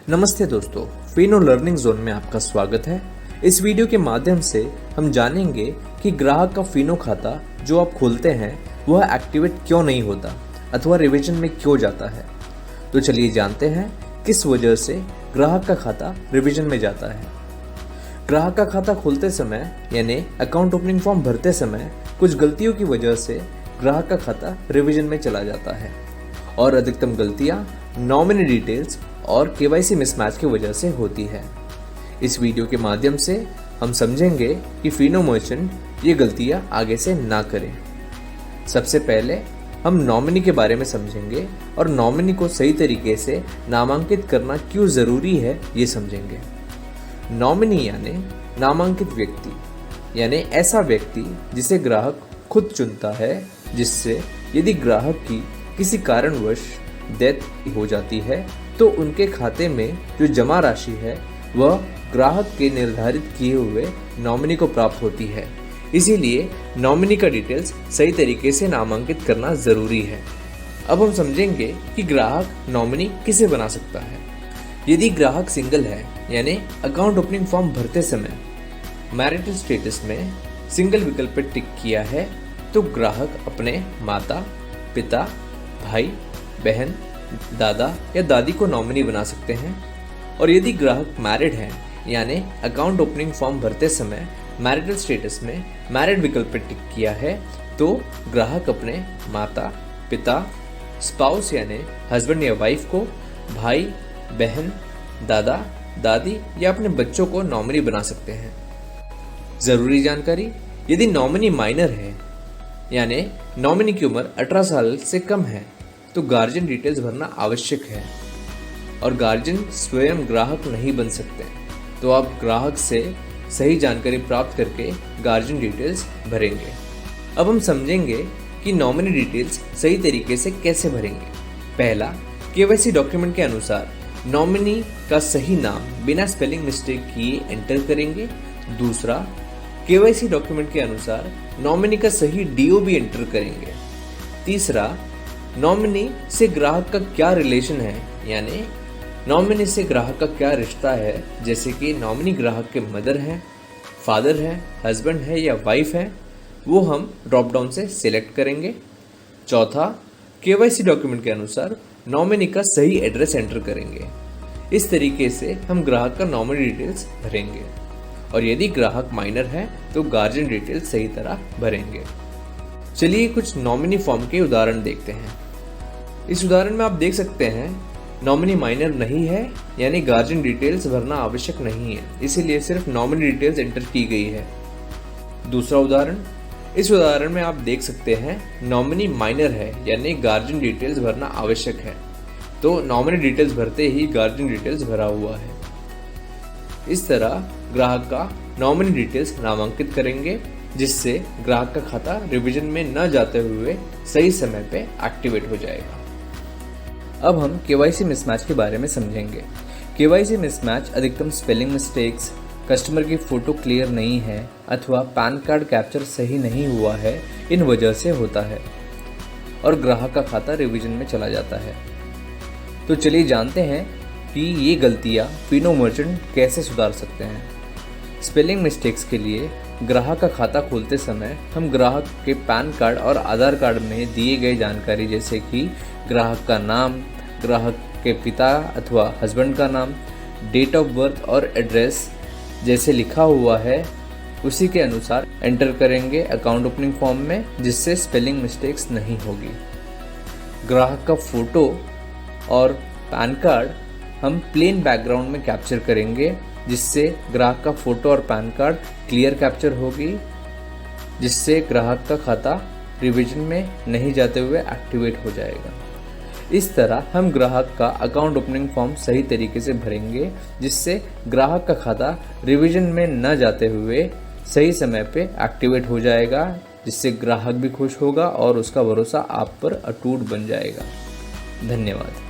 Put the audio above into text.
नमस्ते दोस्तों, Fino learning zone में आपका स्वागत है। इस वीडियो के माध्यम से हम जानेंगे कि ग्राहक का फिनो खाता जो आप खोलते हैं वह एक्टिवेट क्यों नहीं होता अथवा रिवीजन में क्यों जाता है। तो चलिए जानते हैं किस वजह से ग्राहक का खाता रिवीजन में जाता है। ग्राहक का खाता खोलते समय यानी अकाउंट ओपनिंग फॉर्म भरते समय कुछ गलतियों की वजह से ग्राहक का खाता रिवीजन में चला जाता है और अधिकतम गलतियां नॉमिनी डिटेल्स और केवाईसी मिसमैच की वजह से होती है। इस वीडियो के माध्यम से हम समझेंगे कि फिनो मर्चेंट ये गलतियां आगे से ना करें। सबसे पहले हम नॉमिनी के बारे में समझेंगे और नॉमिनी को सही तरीके से नामांकित करना क्यों ज़रूरी है ये समझेंगे। नॉमिनी यानी नामांकित व्यक्ति, यानी ऐसा व्यक्ति जिसे ग्राहक खुद चुनता है, जिससे यदि ग्राहक की किसी कारणवश डेथ हो जाती है तो उनके खाते में जो जमा राशि है वह ग्राहक के निर्धारित किए हुए नॉमिनी को प्राप्त होती है। इसीलिए नॉमिनी का डिटेल्स सही तरीके से नामांकित करना ज़रूरी है। अब हम समझेंगे कि ग्राहक नॉमिनी किसे बना सकता है। यदि ग्राहक सिंगल है यानी अकाउंट ओपनिंग फॉर्म भरते समय मैरिटल स्टेटस में सिंगल विकल्प पर टिक किया है तो ग्राहक अपने माता, पिता, भाई, बहन, दादा या दादी को नॉमिनी बना सकते हैं। और यदि ग्राहक मैरिड है यानी अकाउंट ओपनिंग फॉर्म भरते समय मैरिटल स्टेटस में मैरिड विकल्प पर टिक किया है तो ग्राहक अपने माता, पिता, स्पाउस यानी हस्बैंड या वाइफ को, भाई, बहन, दादा, दादी या अपने बच्चों को नॉमिनी बना सकते हैं। ज़रूरी जानकारी, यदि नॉमिनी माइनर है यानी नॉमिनी की उम्र 18 साल से कम है तो गार्जियन डिटेल्स भरना आवश्यक है और गार्जियन स्वयं ग्राहक नहीं बन सकते, तो आप ग्राहक से सही जानकारी प्राप्त करके गार्जियन डिटेल्स भरेंगे। अब हम समझेंगे कि नॉमिनी डिटेल्स सही तरीके से कैसे भरेंगे। पहला, केवाईसी डॉक्यूमेंट के अनुसार नॉमिनी का सही नाम बिना स्पेलिंग मिस्टेक किए एंटर करेंगे। दूसरा, केवाईसी डॉक्यूमेंट के अनुसार नॉमिनी का सही डीओबी एंटर करेंगे। तीसरा, नॉमिनी से ग्राहक का क्या रिलेशन है, यानी नॉमिनी से ग्राहक का क्या रिश्ता है, जैसे कि नॉमिनी ग्राहक के मदर हैं, फादर हैं, हस्बैंड है या वाइफ है, वो हम ड्रॉप डाउन से सिलेक्ट करेंगे। चौथा, केवाईसी डॉक्यूमेंट के अनुसार नॉमिनी का सही एड्रेस एंटर करेंगे। इस तरीके से हम ग्राहक का नॉमिनी डिटेल्स भरेंगे और यदि ग्राहक माइनर है तो गार्जियन डिटेल्स सही तरह भरेंगे। चलिए कुछ नॉमिनी फॉर्म के उदाहरण देखते हैं। इस उदाहरण में आप देख सकते हैं नॉमिनी माइनर नहीं है यानी गार्जियन डिटेल्स भरना आवश्यक नहीं है, इसीलिए सिर्फ नॉमिनी डिटेल्स एंटर की गई है। दूसरा उदाहरण, इस उदाहरण में आप देख सकते हैं नॉमिनी माइनर है यानी गार्जियन डिटेल्स भरना आवश्यक है, तो नॉमिनी डिटेल्स भरते ही गार्जियन डिटेल्स भरा हुआ है। इस तरह ग्राहक का नॉमिनी डिटेल्स नामांकित करेंगे जिससे ग्राहक का खाता रिवीजन में न जाते हुए सही समय पे एक्टिवेट हो जाएगा। अब हम केवाईसी मिसमैच के बारे में समझेंगे। केवाईसी मिसमैच अधिकतम स्पेलिंग मिस्टेक्स, कस्टमर की फ़ोटो क्लियर नहीं है अथवा पैन कार्ड कैप्चर सही नहीं हुआ है, इन वजह से होता है और ग्राहक का खाता रिवीजन में चला जाता है। तो चलिए जानते हैं कि ये गलतियाँ फिनो मर्चेंट कैसे सुधार सकते हैं। स्पेलिंग मिस्टेक्स के लिए ग्राहक का खाता खोलते समय हम ग्राहक के पैन कार्ड और आधार कार्ड में दिए गए जानकारी जैसे कि ग्राहक का नाम, ग्राहक के पिता अथवा हस्बैंड का नाम, डेट ऑफ बर्थ और एड्रेस जैसे लिखा हुआ है उसी के अनुसार एंटर करेंगे अकाउंट ओपनिंग फॉर्म में, जिससे स्पेलिंग मिस्टेक्स नहीं होगी। ग्राहक का फ़ोटो और पैन कार्ड हम प्लेन बैकग्राउंड में कैप्चर करेंगे जिससे ग्राहक का फ़ोटो और पैन कार्ड क्लियर कैप्चर होगी, जिससे ग्राहक का खाता रिवीजन में नहीं जाते हुए एक्टिवेट हो जाएगा। इस तरह हम ग्राहक का अकाउंट ओपनिंग फॉर्म सही तरीके से भरेंगे जिससे ग्राहक का खाता रिवीजन में न जाते हुए सही समय पे एक्टिवेट हो जाएगा, जिससे ग्राहक भी खुश होगा और उसका भरोसा आप पर अटूट बन जाएगा। धन्यवाद।